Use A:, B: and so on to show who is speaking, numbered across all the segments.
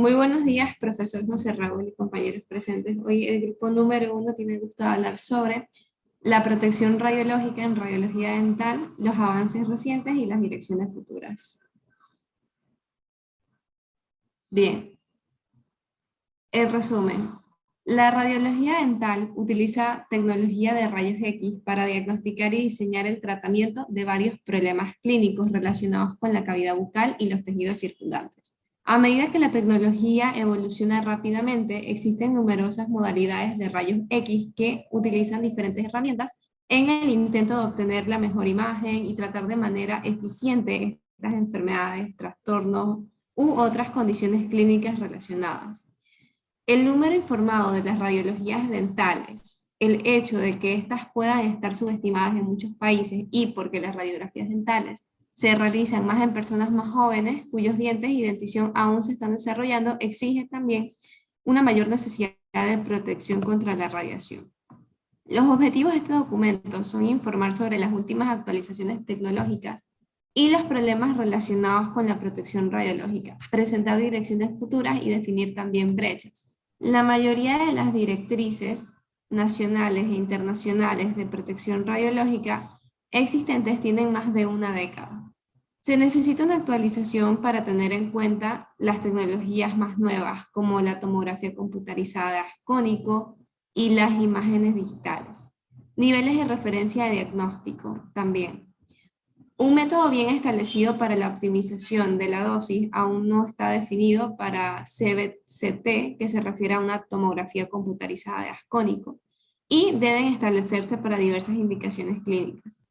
A: Muy buenos días, profesor José Raúl y compañeros presentes. Hoy el grupo número 1 tiene el gusto de hablar sobre la protección radiológica en radiología dental, los avances recientes y las direcciones futuras. Bien, el resumen. La radiología dental utiliza tecnología de rayos X para diagnosticar y diseñar el tratamiento de varios problemas clínicos relacionados con la cavidad bucal y los tejidos circundantes. A medida que la tecnología evoluciona rápidamente, existen numerosas modalidades de rayos X que utilizan diferentes herramientas en el intento de obtener la mejor imagen y tratar de manera eficiente estas enfermedades, trastornos u otras condiciones clínicas relacionadas. El número informado de las radiologías dentales, el hecho de que éstas puedan estar subestimadas en muchos países y porque las radiografías dentales se realizan más en personas más jóvenes cuyos dientes y dentición aún se están desarrollando, exige también una mayor necesidad de protección contra la radiación. Los objetivos de este documento son informar sobre las últimas actualizaciones tecnológicas y los problemas relacionados con la protección radiológica, presentar direcciones futuras y definir también brechas. La mayoría de las directrices nacionales e internacionales de protección radiológica existentes tienen más de una década. Se necesita una actualización para tener en cuenta las tecnologías más nuevas, como la tomografía computarizada de ascónico y las imágenes digitales. Niveles de referencia de diagnóstico también. Un método bien establecido para la optimización de la dosis aún no está definido para CBCT, que se refiere a una tomografía computarizada de ascónico, y deben establecerse para diversas indicaciones clínicas.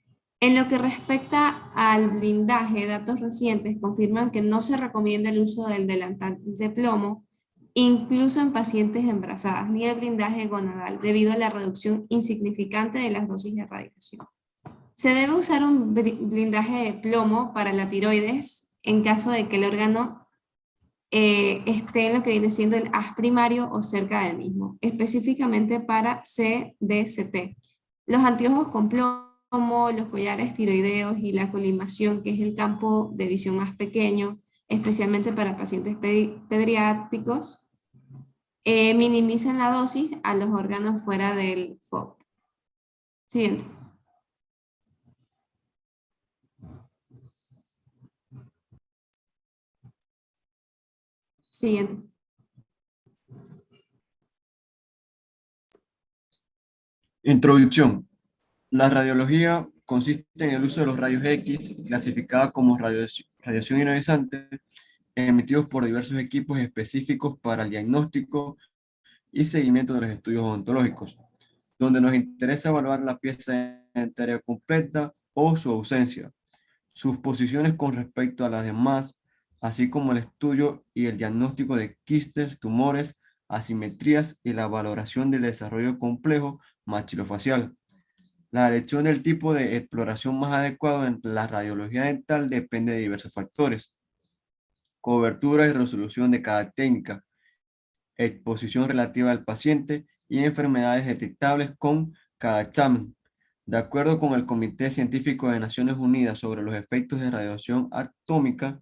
A: En lo que respecta al blindaje, datos recientes confirman que no se recomienda el uso del delantal de plomo, incluso en pacientes embarazadas, ni el blindaje gonadal, debido a la reducción insignificante de las dosis de radiación. Se debe usar un blindaje de plomo para la tiroides en caso de que el órgano esté en lo que viene siendo el haz primario o cerca del mismo, específicamente para CBCT. Los anteojos con plomo, los collares tiroideos y la colimación, que es el campo de visión más pequeño, especialmente para pacientes pediátricos, minimizan la dosis a los órganos fuera del FOB. Siguiente. Siguiente.
B: Introducción. La radiología consiste en el uso de los rayos X, clasificada como radiación ionizante, emitidos por diversos equipos específicos para el diagnóstico y seguimiento de los estudios odontológicos, donde nos interesa evaluar la pieza dentaria completa o su ausencia, sus posiciones con respecto a las demás, así como el estudio y el diagnóstico de quistes, tumores, asimetrías y la valoración del desarrollo complejo maxilofacial. La elección del tipo de exploración más adecuado en la radiología dental depende de diversos factores: cobertura y resolución de cada técnica, exposición relativa al paciente y enfermedades detectables con cada examen. De acuerdo con el Comité Científico de Naciones Unidas sobre los efectos de radiación atómica,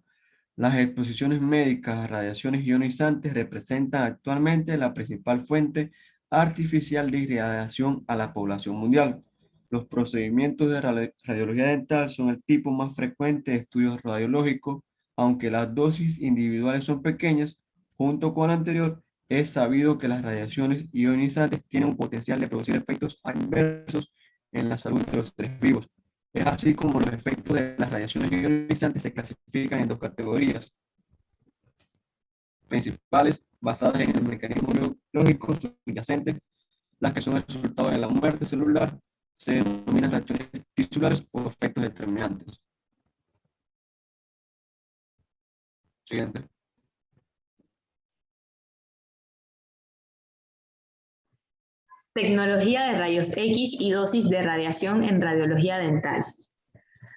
B: las exposiciones médicas a radiaciones ionizantes representan actualmente la principal fuente artificial de irradiación a la población mundial. Los procedimientos de radiología dental son el tipo más frecuente de estudios radiológicos, aunque las dosis individuales son pequeñas. Junto con lo anterior, es sabido que las radiaciones ionizantes tienen un potencial de producir efectos adversos en la salud de los seres vivos. Es así como los efectos de las radiaciones ionizantes se clasifican en dos categorías principales basadas en el mecanismo biológico subyacente. Las que son el resultado de la muerte celular se denominan reacciones tisulares o efectos determinantes. Siguiente.
C: Tecnología de rayos X y dosis de radiación en radiología dental.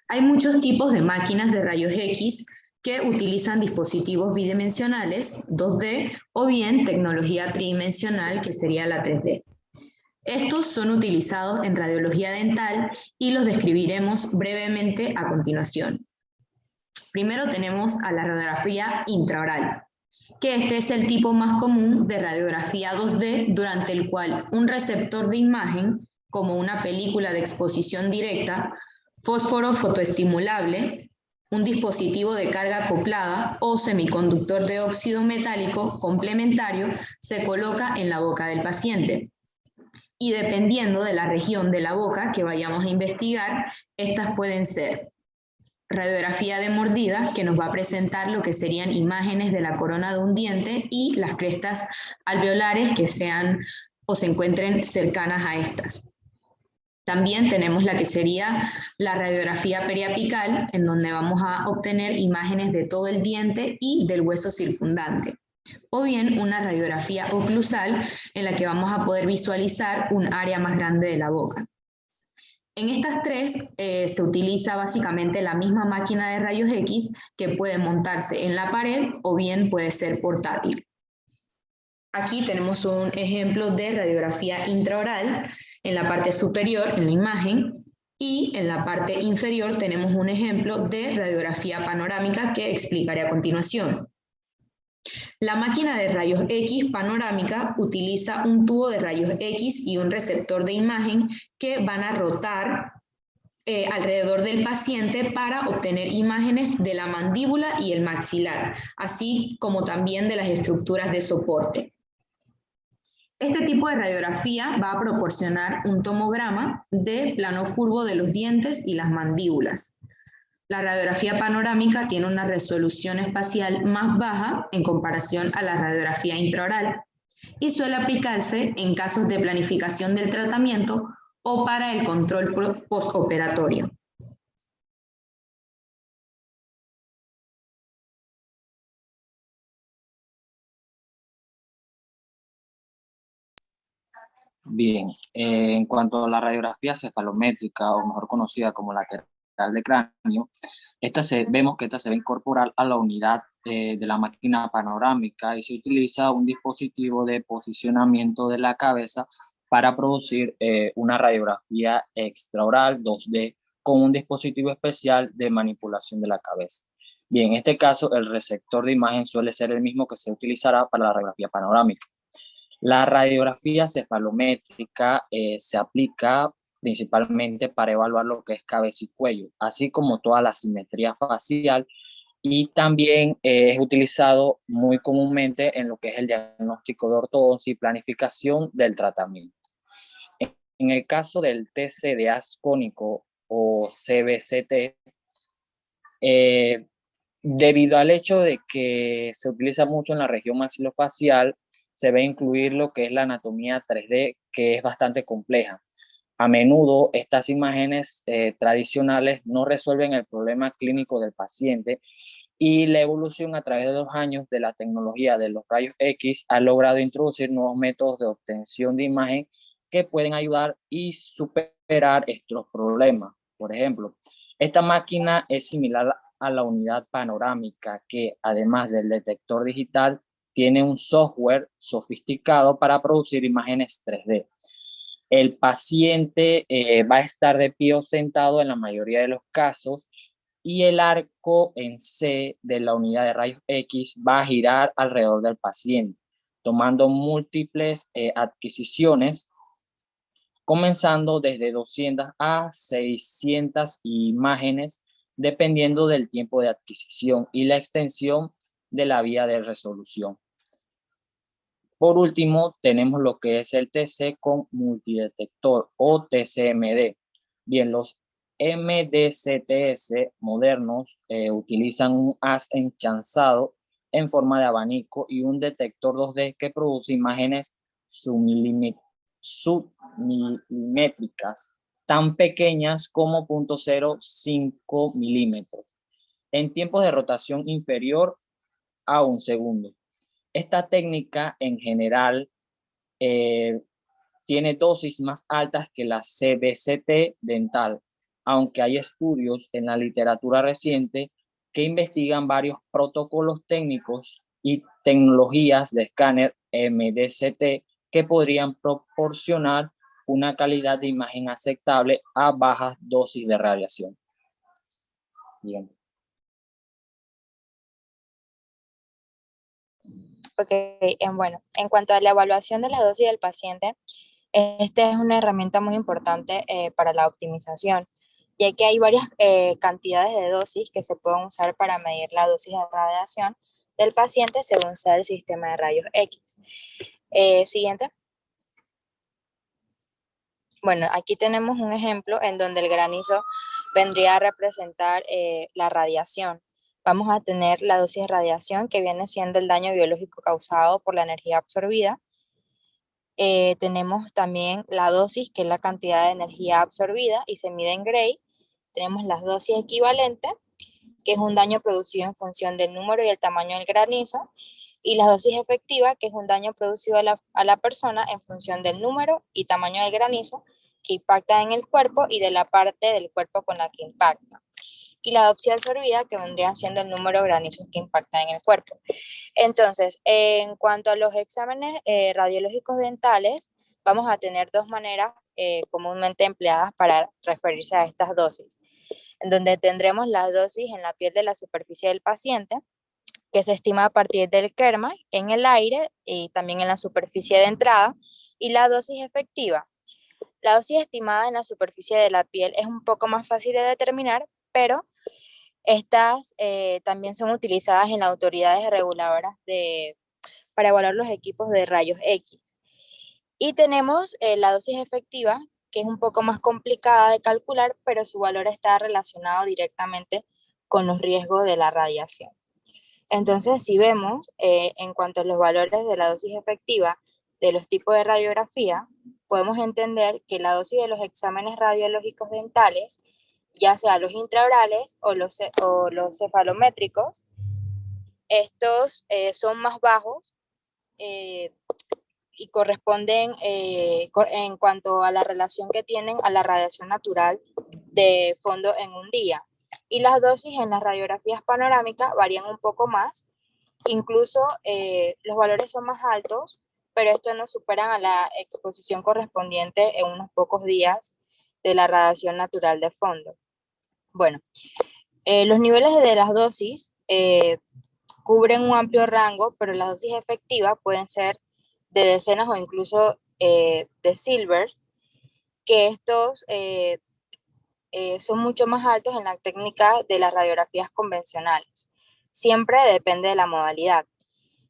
C: Hay muchos tipos de máquinas de rayos X que utilizan dispositivos bidimensionales, 2D, o bien tecnología tridimensional, que sería la 3D. Estos son utilizados en radiología dental y los describiremos brevemente a continuación. Primero tenemos a la radiografía intraoral, que este es el tipo más común de radiografía 2D, durante el cual un receptor de imagen, como una película de exposición directa, fósforo fotoestimulable, un dispositivo de carga acoplada o semiconductor de óxido metálico complementario, se coloca en la boca del paciente. Y dependiendo de la región de la boca que vayamos a investigar, estas pueden ser radiografía de mordida, que nos va a presentar lo que serían imágenes de la corona de un diente y las crestas alveolares que sean o se encuentren cercanas a estas. También tenemos la que sería la radiografía periapical, en donde vamos a obtener imágenes de todo el diente y del hueso circundante. O bien una radiografía oclusal, en la que vamos a poder visualizar un área más grande de la boca. En estas tres se utiliza básicamente la misma máquina de rayos X, que puede montarse en la pared o bien puede ser portátil. Aquí tenemos un ejemplo de radiografía intraoral en la parte superior, en la imagen, y en la parte inferior tenemos un ejemplo de radiografía panorámica que explicaré a continuación. La máquina de rayos X panorámica utiliza un tubo de rayos X y un receptor de imagen que van a rotar alrededor del paciente para obtener imágenes de la mandíbula y el maxilar, así como también de las estructuras de soporte. Este tipo de radiografía va a proporcionar un tomograma de plano curvo de los dientes y las mandíbulas. La radiografía panorámica tiene una resolución espacial más baja en comparación a la radiografía intraoral y suele aplicarse en casos de planificación del tratamiento o para el control postoperatorio.
D: Bien, en cuanto a la radiografía cefalométrica, o mejor conocida como lateral de cráneo, vemos que esta se va a incorporar a la unidad de la máquina panorámica y se utiliza un dispositivo de posicionamiento de la cabeza para producir una radiografía extraoral 2D con un dispositivo especial de manipulación de la cabeza. Bien, en este caso el receptor de imagen suele ser el mismo que se utilizará para la radiografía panorámica. La radiografía cefalométrica se aplica principalmente para evaluar lo que es cabeza y cuello, así como toda la simetría facial, y también es utilizado muy comúnmente en lo que es el diagnóstico de ortodoncia y planificación del tratamiento. En el caso del TC de haz cónico o CBCT, debido al hecho de que se utiliza mucho en la región maxilofacial, se ve incluir lo que es la anatomía 3D, que es bastante compleja. A menudo estas imágenes tradicionales no resuelven el problema clínico del paciente, y la evolución a través de los años de la tecnología de los rayos X ha logrado introducir nuevos métodos de obtención de imagen que pueden ayudar y superar estos problemas. Por ejemplo, esta máquina es similar a la unidad panorámica, que además del detector digital tiene un software sofisticado para producir imágenes 3D. El paciente va a estar de pie o sentado en la mayoría de los casos, y el arco en C de la unidad de rayos X va a girar alrededor del paciente, tomando múltiples adquisiciones, comenzando desde 200 a 600 imágenes, dependiendo del tiempo de adquisición y la extensión de la vía de resolución. Por último, tenemos lo que es el TC con multidetector o TCMD. Bien, los MDCTS modernos utilizan un haz enchanzado en forma de abanico y un detector 2D que produce imágenes submilimétricas, tan pequeñas como 0.05 milímetros, en tiempos de rotación inferior a 1 segundo. Esta técnica en general tiene dosis más altas que la CBCT dental, aunque hay estudios en la literatura reciente que investigan varios protocolos técnicos y tecnologías de escáner MDCT que podrían proporcionar una calidad de imagen aceptable a bajas dosis de radiación. Siguiente.
E: Ok, bueno, en cuanto a la evaluación de la dosis del paciente, esta es una herramienta muy importante para la optimización, ya que hay varias cantidades de dosis que se pueden usar para medir la dosis de radiación del paciente según sea el sistema de rayos X. Siguiente. Bueno, aquí tenemos un ejemplo en donde el granizo vendría a representar la radiación. Vamos a tener la dosis de radiación que viene siendo el daño biológico causado por la energía absorbida. Tenemos también la dosis, que es la cantidad de energía absorbida y se mide en Gray. Tenemos la dosis equivalente, que es un daño producido en función del número y el tamaño del granizo. Y la dosis efectiva, que es un daño producido a la persona en función del número y tamaño del granizo que impacta en el cuerpo y de la parte del cuerpo con la que impacta. Y la dosis absorbida, que vendrían siendo el número de granizos que impactan en el cuerpo. Entonces, en cuanto a los exámenes radiológicos dentales, vamos a tener dos maneras comúnmente empleadas para referirse a estas dosis, en donde tendremos la dosis en la piel de la superficie del paciente, que se estima a partir del kerma en el aire y también en la superficie de entrada, y la dosis efectiva. La dosis estimada en la superficie de la piel es un poco más fácil de determinar, pero estas también son utilizadas en las autoridades reguladoras para evaluar los equipos de rayos X. Y tenemos la dosis efectiva, que es un poco más complicada de calcular, pero su valor está relacionado directamente con los riesgos de la radiación. Entonces, si vemos en cuanto a los valores de la dosis efectiva de los tipos de radiografía, podemos entender que la dosis de los exámenes radiológicos dentales, ya sea los intraorales o los cefalométricos, estos son más bajos y corresponden en cuanto a la relación que tienen a la radiación natural de fondo en un día. Y las dosis en las radiografías panorámicas varían un poco más, incluso los valores son más altos, pero estos no superan a la exposición correspondiente en unos pocos días de la radiación natural de fondo. Bueno, los niveles de las dosis cubren un amplio rango, pero las dosis efectivas pueden ser de decenas o incluso de silver, que estos son mucho más altos en la técnica de las radiografías convencionales. Siempre depende de la modalidad.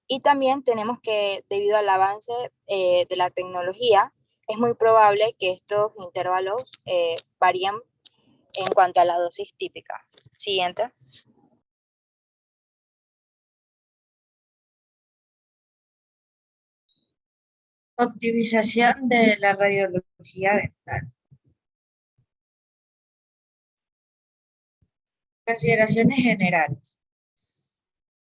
E: Y también tenemos que, debido al avance de la tecnología, es muy probable que estos intervalos varíen en cuanto a la dosis típica. Siguiente.
F: Optimización de la radiología dental. Consideraciones generales.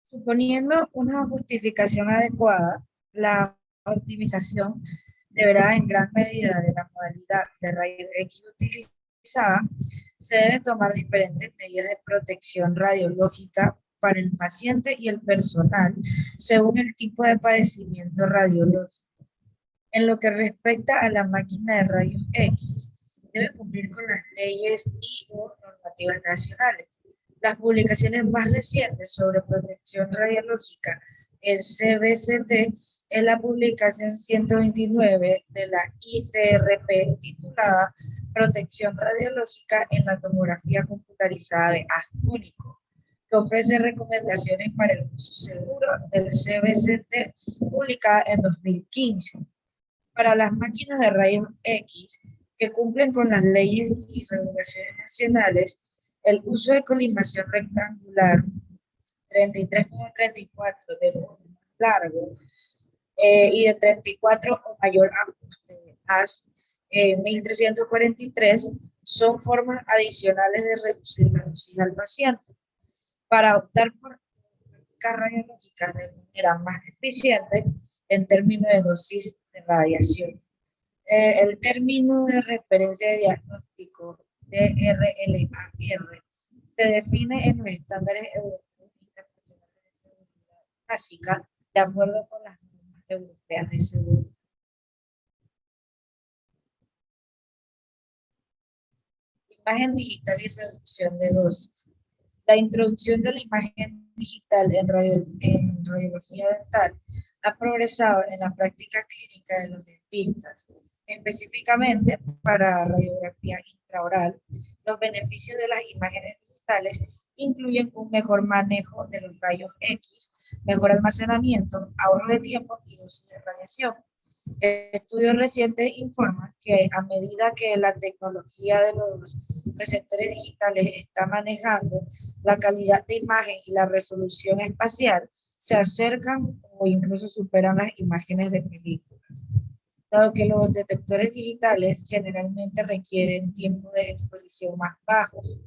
F: Suponiendo una justificación adecuada, la optimización deberá en gran medida de la modalidad de rayos X utilizada, se deben tomar diferentes medidas de protección radiológica para el paciente y el personal según el tipo de padecimiento radiológico. En lo que respecta a la máquina de rayos X, debe cumplir con las leyes y o normativas nacionales. Las publicaciones más recientes sobre protección radiológica en CBCT es la publicación 129 de la ICRP titulada Protección radiológica en la tomografía computarizada de haz único, que ofrece recomendaciones para el uso seguro del CBCT, publicada en 2015. Para las máquinas de rayos X que cumplen con las leyes y regulaciones nacionales, el uso de colimación rectangular 33,34 de largo y de 34 o mayor haz 1343 son formas adicionales de reducir la dosis al paciente. Para optar por radiológicas de manera más eficiente en términos de dosis de radiación. El término de referencia de diagnóstico DRLAR se define en los estándares europeos internacionales de seguridad básica de acuerdo con las normas europeas de seguridad. Imagen digital y reducción de dosis. La introducción de la imagen digital en radiología dental ha progresado en la práctica clínica de los dentistas, específicamente para radiografía intraoral. Los beneficios de las imágenes digitales incluyen un mejor manejo de los rayos X, mejor almacenamiento, ahorro de tiempo y dosis de radiación. Estudios recientes informan que a medida que la tecnología de los receptores digitales está manejando la calidad de imagen y la resolución espacial, se acercan o incluso superan las imágenes de películas. Dado que los detectores digitales generalmente requieren tiempos de exposición más bajos,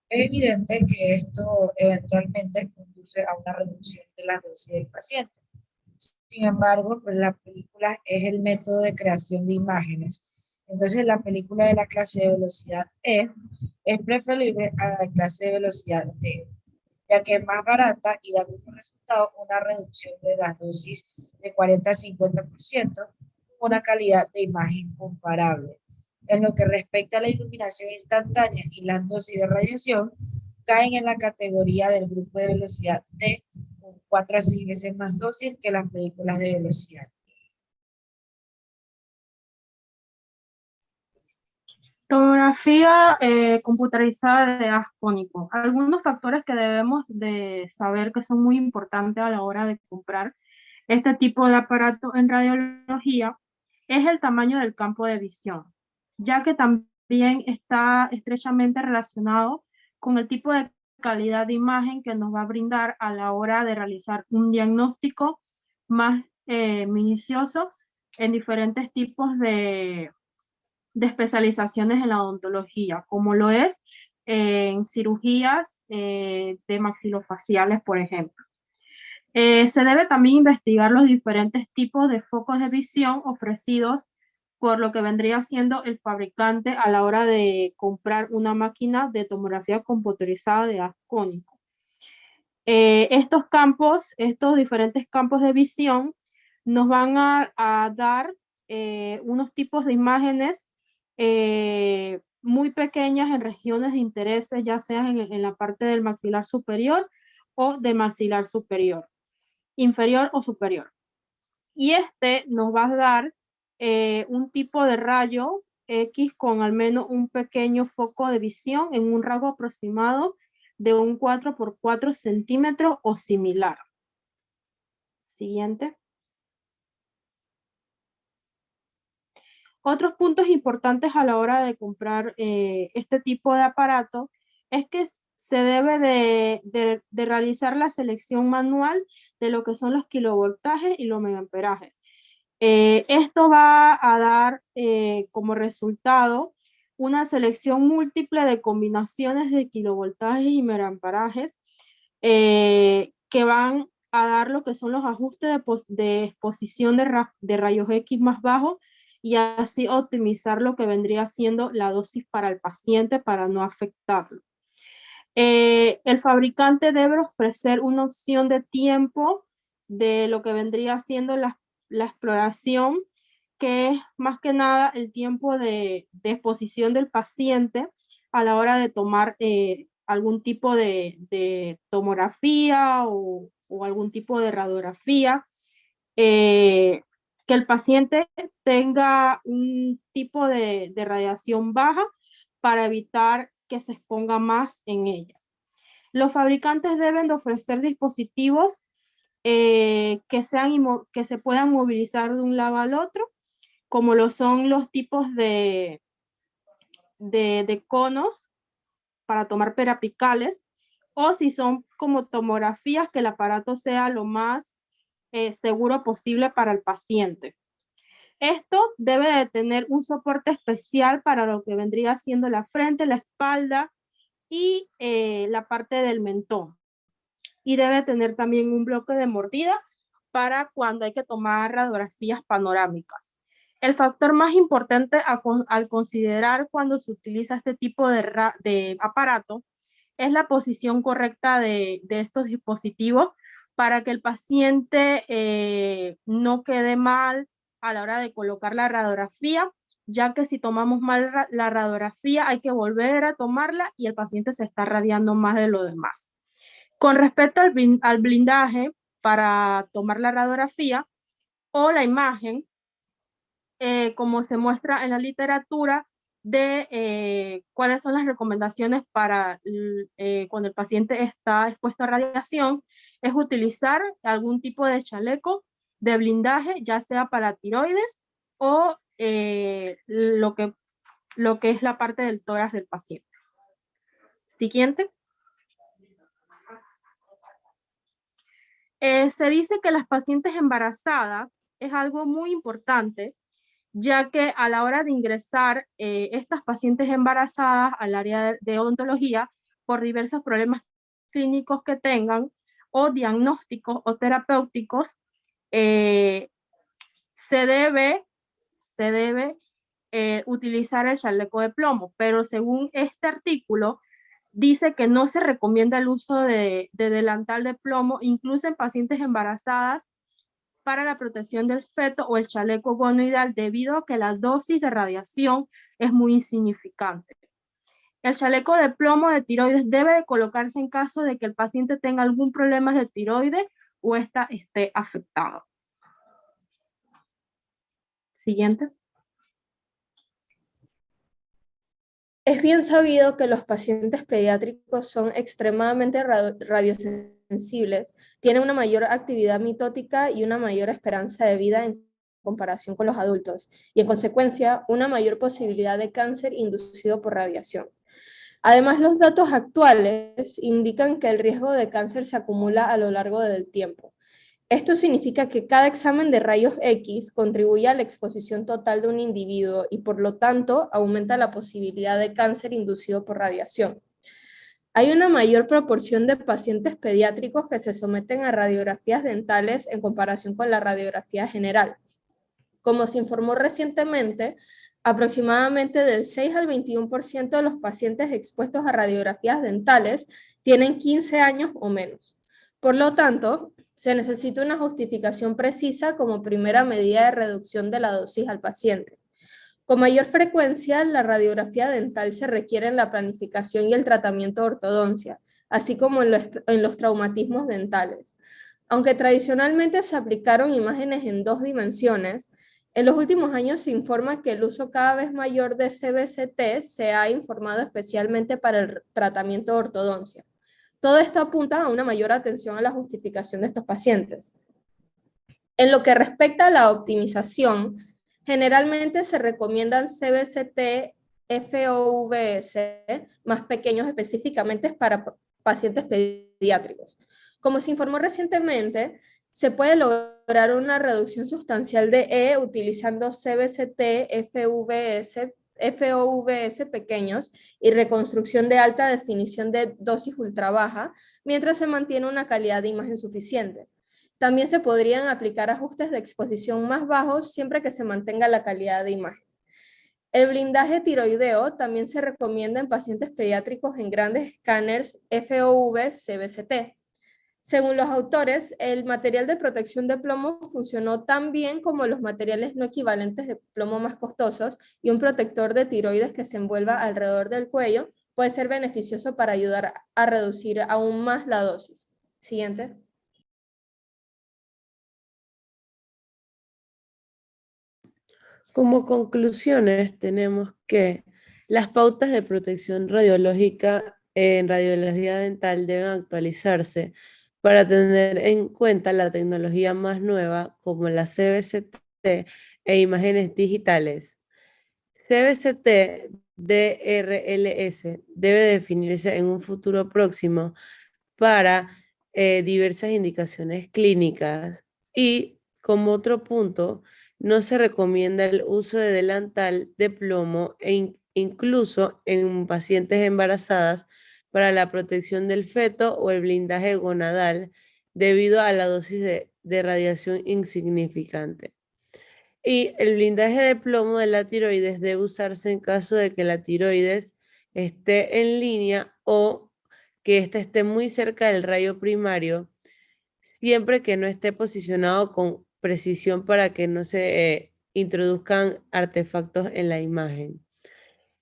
F: es evidente que esto eventualmente conduce a una reducción de la dosis del paciente. Sin embargo, pues la película es el método de creación de imágenes. Entonces, la película de la clase de velocidad E es preferible a la clase de velocidad D, ya que es más barata y da como resultado una reducción de las dosis de 40 a 50%, con una calidad de imagen comparable. En lo que respecta a la iluminación instantánea y las dosis de radiación, caen en la categoría del grupo de velocidad D, con 4 a 6 veces más dosis que las películas de velocidad.
G: Tomografía computarizada de haz cónico. Algunos factores que debemos de saber que son muy importantes a la hora de comprar este tipo de aparato en radiología es el tamaño del campo de visión, ya que también está estrechamente relacionado con el tipo de calidad de imagen que nos va a brindar a la hora de realizar un diagnóstico más minucioso en diferentes tipos de especializaciones en la odontología, como lo es en cirugías de maxilofaciales, por ejemplo. Se debe también investigar los diferentes tipos de focos de visión ofrecidos por lo que vendría siendo el fabricante a la hora de comprar una máquina de tomografía computarizada de haz cónico. Estos diferentes campos de visión nos van a dar unos tipos de imágenes muy pequeñas en regiones de interés, ya sea en la parte del maxilar superior o de maxilar superior, inferior o superior. Y este nos va a dar un tipo de rayo X con al menos un pequeño foco de visión en un rango aproximado de un 4 por 4 centímetros o similar. Siguiente. Otros puntos importantes a la hora de comprar este tipo de aparato es que se debe de realizar la selección manual de lo que son los kilovoltajes y los megaamperajes. Esto va a dar como resultado una selección múltiple de combinaciones de kilovoltajes y megaamperajes que van a dar lo que son los ajustes de exposición de rayos X más bajos y así optimizar lo que vendría siendo la dosis para el paciente para no afectarlo. El fabricante debe ofrecer una opción de tiempo de lo que vendría siendo la exploración, que es más que nada el tiempo de exposición del paciente a la hora de tomar algún tipo de tomografía o algún tipo de radiografía, que el paciente tenga un tipo de radiación baja para evitar que se exponga más en ella. Los fabricantes deben de ofrecer dispositivos que se puedan movilizar de un lado al otro, como lo son los tipos de conos para tomar perapicales, o si son como tomografías, que el aparato sea lo más seguro posible para el paciente. Esto debe de tener un soporte especial para lo que vendría siendo la frente, la espalda y la parte del mentón. Y debe tener también un bloque de mordida para cuando hay que tomar radiografías panorámicas. El factor más importante al considerar cuando se utiliza este tipo de aparato es la posición correcta de estos dispositivos para que el paciente no quede mal a la hora de colocar la radiografía, ya que si tomamos mal la radiografía hay que volver a tomarla y el paciente se está radiando más de lo demás. Con respecto al blindaje para tomar la radiografía o la imagen, como se muestra en la literatura, de cuáles son las recomendaciones para cuando el paciente está expuesto a radiación, es utilizar algún tipo de chaleco de blindaje, ya sea para tiroides o lo que es la parte del tórax del paciente. Siguiente. Se dice que las pacientes embarazadas es algo muy importante, ya que a la hora de ingresar estas pacientes embarazadas al área de odontología por diversos problemas clínicos que tengan o diagnósticos o terapéuticos, se debe utilizar el chaleco de plomo, pero según este artículo, dice que no se recomienda el uso de delantal de plomo, incluso en pacientes embarazadas, para la protección del feto o el chaleco gonoidal, debido a que la dosis de radiación es muy insignificante. El chaleco de plomo de tiroides debe de colocarse en caso de que el paciente tenga algún problema de tiroides o ésta esté afectada. Siguiente.
H: Es bien sabido que los pacientes pediátricos son extremadamente radiosensibles, tienen una mayor actividad mitótica y una mayor esperanza de vida en comparación con los adultos, y en consecuencia una mayor posibilidad de cáncer inducido por radiación. Además, los datos actuales indican que el riesgo de cáncer se acumula a lo largo del tiempo. Esto significa que cada examen de rayos X contribuye a la exposición total de un individuo y por lo tanto aumenta la posibilidad de cáncer inducido por radiación. Hay una mayor proporción de pacientes pediátricos que se someten a radiografías dentales en comparación con la radiografía general. Como se informó recientemente, aproximadamente del 6 al 21% de los pacientes expuestos a radiografías dentales tienen 15 años o menos. Por lo tanto, se necesita una justificación precisa como primera medida de reducción de la dosis al paciente. Con mayor frecuencia, la radiografía dental se requiere en la planificación y el tratamiento de ortodoncia, así como en los traumatismos dentales. Aunque tradicionalmente se aplicaron imágenes en 2 dimensiones, en los últimos años se informa que el uso cada vez mayor de CBCT se ha informado especialmente para el tratamiento de ortodoncia. Todo esto apunta a una mayor atención a la justificación de estos pacientes. En lo que respecta a la optimización, generalmente se recomiendan CBCT FOVS más pequeños específicamente para pacientes pediátricos. Como se informó recientemente, se puede lograr una reducción sustancial de E utilizando CBCT FOVS pequeños y reconstrucción de alta definición de dosis ultra baja, mientras se mantiene una calidad de imagen suficiente. También se podrían aplicar ajustes de exposición más bajos siempre que se mantenga la calidad de imagen. El blindaje tiroideo también se recomienda en pacientes pediátricos en grandes escáneres FOV-CBCT. Según los autores, el material de protección de plomo funcionó tan bien como los materiales no equivalentes de plomo más costosos, y un protector de tiroides que se envuelva alrededor del cuello puede ser beneficioso para ayudar a reducir aún más la dosis. Siguiente.
I: Como conclusiones, tenemos que las pautas de protección radiológica en radiología dental deben actualizarse para tener en cuenta la tecnología más nueva como la CBCT e imágenes digitales. CBCT DRLS debe definirse en un futuro próximo para diversas indicaciones clínicas, y como otro punto, no se recomienda el uso de delantal de plomo incluso en pacientes embarazadas para la protección del feto o el blindaje gonadal debido a la dosis de radiación insignificante. Y el blindaje de plomo de la tiroides debe usarse en caso de que la tiroides esté en línea o que ésta esté muy cerca del rayo primario, siempre que no esté posicionado con precisión para que no se introduzcan artefactos en la imagen.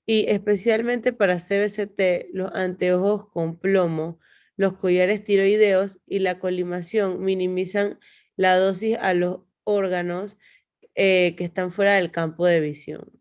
I: Y especialmente para CBCT, los anteojos con plomo los collares tiroideos y la colimación minimizan la dosis a los órganos que están fuera del campo de visión.